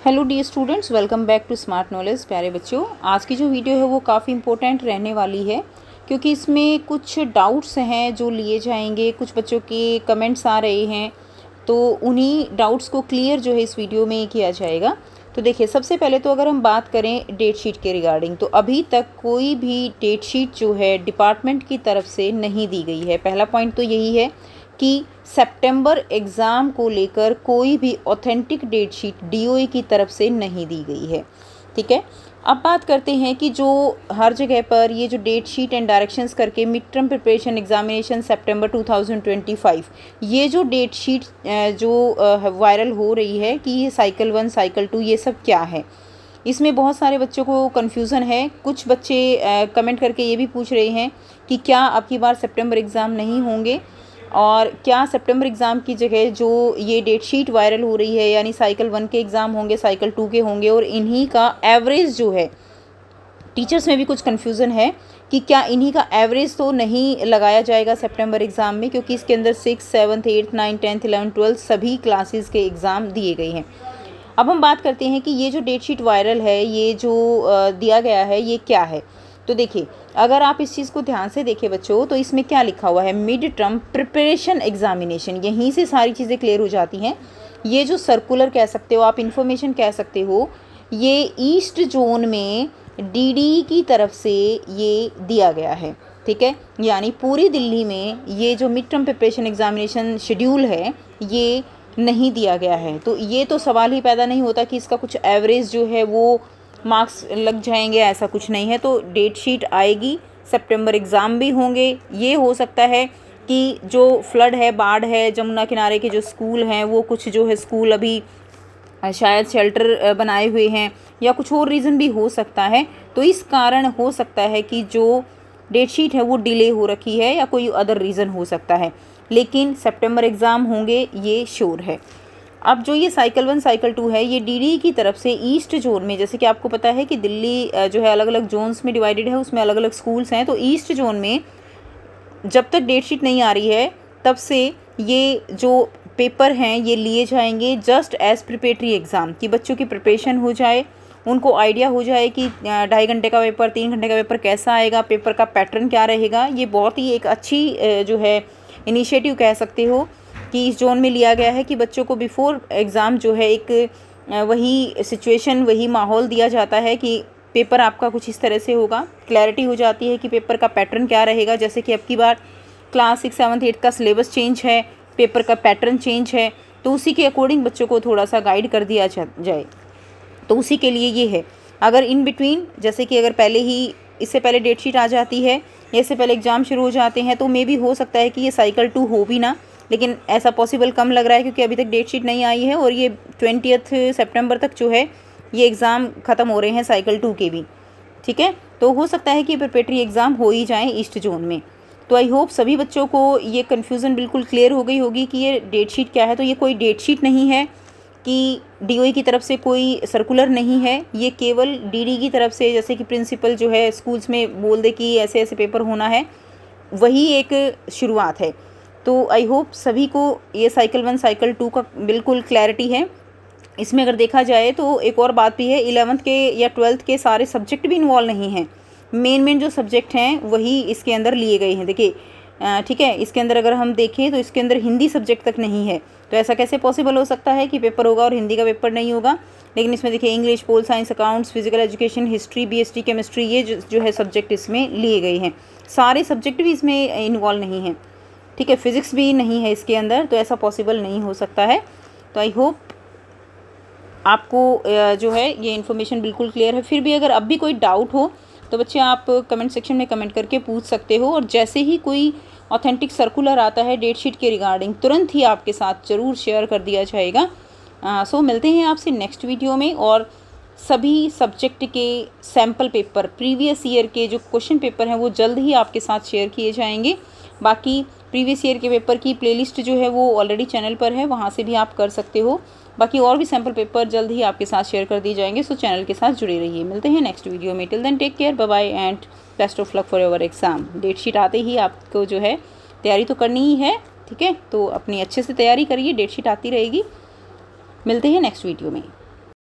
Hello dear students, welcome back to smart knowledge. प्यारे बच्चों, आज की जो वीडियो है वो काफ़ी इंपॉर्टेंट रहने वाली है क्योंकि इसमें कुछ डाउट्स हैं जो लिए जाएंगे। कुछ बच्चों के कमेंट्स आ रहे हैं तो उन्हीं डाउट्स को क्लियर जो है इस वीडियो में किया जाएगा। तो देखिए, सबसे पहले तो अगर हम बात करें डेट शीट के रिगार्डिंग, तो अभी तक कोई भी डेट शीट जो है डिपार्टमेंट की तरफ से नहीं दी गई है। पहला पॉइंट तो यही है कि सितंबर एग्ज़ाम को लेकर कोई भी ऑथेंटिक डेट शीट डीओए की तरफ से नहीं दी गई है। ठीक है, अब बात करते हैं कि जो हर जगह पर ये जो डेट शीट एंड डायरेक्शंस करके मिड टर्म प्रिपरेशन एग्जामिनेशन सितंबर 2025, ये जो डेट शीट जो वायरल हो रही है कि ये साइकिल 1 साइकिल 2 ये सब क्या है, इसमें बहुत सारे बच्चों को कन्फ्यूज़न है। कुछ बच्चे कमेंट करके ये भी पूछ रहे हैं कि क्या अब की बार सितंबर एग्ज़ाम नहीं होंगे और क्या सितंबर एग्ज़ाम की जगह जो ये डेट शीट वायरल हो रही है यानी साइकिल 1 के एग्ज़ाम होंगे, साइकिल 2 के होंगे, और इन्हीं का एवरेज जो है, टीचर्स में भी कुछ कन्फ्यूज़न है कि क्या इन्हीं का एवरेज तो नहीं लगाया जाएगा सितंबर एग्ज़ाम में, क्योंकि इसके अंदर 6, 7, 8, 9, 10, 11, 12 सभी क्लासेस के एग्ज़ाम दिए गए हैं। अब हम बात करते हैं कि ये जो डेट शीट वायरल है, ये जो दिया गया है, ये क्या है। तो देखिए, अगर आप इस चीज़ को ध्यान से देखें बच्चों, तो इसमें क्या लिखा हुआ है, मिड टर्म प्रिपरेशन एग्जामिनेशन। यहीं से सारी चीज़ें क्लियर हो जाती हैं। ये जो सर्कुलर कह सकते हो आप, इन्फॉर्मेशन कह सकते हो, ये ईस्ट जोन में डीडी की तरफ से ये दिया गया है। ठीक है, यानी पूरी दिल्ली में ये जो mid term preparation examination schedule है ये नहीं दिया गया है। तो ये तो सवाल ही पैदा नहीं होता कि इसका कुछ एवरेज जो है वो मार्क्स लग जाएंगे, ऐसा कुछ नहीं है। तो डेट शीट आएगी, सितंबर एग्ज़ाम भी होंगे। ये हो सकता है कि जो फ्लड है, बाढ़ है, जमुना किनारे के जो स्कूल हैं वो कुछ जो है स्कूल अभी शायद शेल्टर बनाए हुए हैं या कुछ और रीज़न भी हो सकता है। तो इस कारण हो सकता है कि जो डेट शीट है वो डिले हो रखी है या कोई अदर रीज़न हो सकता है, लेकिन सितंबर एग्ज़ाम होंगे ये श्योर है। अब जो ये साइकिल 1 साइकिल 2 है, ये डीडी की तरफ से ईस्ट जोन में, जैसे कि आपको पता है कि दिल्ली जो है अलग अलग जोन्स में डिवाइडेड है, उसमें अलग अलग स्कूल्स हैं। तो ईस्ट जोन में जब तक डेट शीट नहीं आ रही है तब से ये जो पेपर हैं ये लिए जाएंगे जस्ट एज़ प्रिपरेटरी एग्ज़ाम, कि बच्चों की प्रिपरेशन हो जाए, उनको आइडिया हो जाए कि 2.5 घंटे का पेपर, 3 घंटे का पेपर कैसा आएगा, पेपर का पैटर्न क्या रहेगा। ये बहुत ही एक अच्छी जो है इनिशिएटिव कह सकते हो कि इस जोन में लिया गया है कि बच्चों को बिफोर एग्ज़ाम जो है एक वही सिचुएशन, वही माहौल दिया जाता है कि पेपर आपका कुछ इस तरह से होगा। क्लैरिटी हो जाती है कि पेपर का पैटर्न क्या रहेगा। जैसे कि अब की बार क्लास 6, 7, 8 का सिलेबस चेंज है, पेपर का पैटर्न चेंज है, तो उसी के अकॉर्डिंग बच्चों को थोड़ा सा गाइड कर दिया जाए। तो उसी के लिए ये है। अगर इन बिटवीन, जैसे कि अगर पहले ही, इससे पहले डेट शीट आ जाती है या इससे पहले एग्ज़ाम शुरू हो जाते हैं, तो मे भी हो सकता है कि ये साइकिल 2 हो भी ना, लेकिन ऐसा पॉसिबल कम लग रहा है क्योंकि अभी तक डेट शीट नहीं आई है और ये 20 सितंबर तक जो है ये एग्ज़ाम ख़त्म हो रहे हैं साइकिल 2 के भी। ठीक है, तो हो सकता है कि प्रिपरेटरी एग्ज़ाम हो ही जाए ईस्ट जोन में। तो आई होप सभी बच्चों को ये कन्फ्यूज़न बिल्कुल क्लियर हो गई होगी कि ये डेट शीट क्या है। तो ये कोई डेट शीट नहीं है कि डीओई की तरफ से कोई सर्कुलर नहीं है, ये केवल डीडी की तरफ से, जैसे कि प्रिंसिपल जो है स्कूल्स में बोल दे कि ऐसे ऐसे पेपर होना है, वही एक शुरुआत है। तो आई होप सभी को ये साइकिल 1 साइकिल 2 का बिल्कुल क्लैरिटी है। इसमें अगर देखा जाए तो एक और बात भी है, 11th के या 12th के सारे सब्जेक्ट भी इन्वॉल्व नहीं हैं। मेन जो सब्जेक्ट हैं वही इसके अंदर लिए गए हैं। देखिए, ठीक है, इसके अंदर अगर हम देखें तो इसके अंदर हिंदी सब्जेक्ट तक नहीं है। तो ऐसा कैसे पॉसिबल हो सकता है कि पेपर होगा और हिंदी का पेपर नहीं होगा। लेकिन इसमें देखिए, English, pol science, accounts, physical education, history, BST, chemistry, ये जो है सब्जेक्ट इसमें लिए गए हैं। सारे सब्जेक्ट भी इसमें इन्वॉल्व नहीं हैं। ठीक है, फिज़िक्स भी नहीं है इसके अंदर, तो ऐसा पॉसिबल नहीं हो सकता है। तो आई होप आपको जो है ये इन्फॉर्मेशन बिल्कुल क्लियर है। फिर भी अगर अब भी कोई डाउट हो तो बच्चे आप कमेंट सेक्शन में कमेंट करके पूछ सकते हो, और जैसे ही कोई ऑथेंटिक सर्कुलर आता है डेट शीट के रिगार्डिंग, तुरंत ही आपके साथ ज़रूर शेयर कर दिया जाएगा। सो मिलते हैं आपसे नेक्स्ट वीडियो में, और सभी सब्जेक्ट के सैम्पल पेपर, प्रीवियस ईयर के जो क्वेश्चन पेपर हैं वो जल्द ही आपके साथ शेयर किए जाएंगे। बाकी प्रीवियस ईयर के पेपर की प्लेलिस्ट जो है वो ऑलरेडी चैनल पर है, वहाँ से भी आप कर सकते हो। बाकी और भी सैम्पल पेपर जल्द ही आपके साथ शेयर कर दिए जाएंगे। सो चैनल के साथ जुड़े रहिए। मिलते हैं नेक्स्ट वीडियो में। Till then take care, bye bye and best of luck for your exam. Date sheet आते ही आपको जो है तैयारी तो करनी ही है। ठीक है, तो अपनी अच्छे से तैयारी करिए, डेट शीट आती रहेगी। मिलते हैं नेक्स्ट वीडियो में।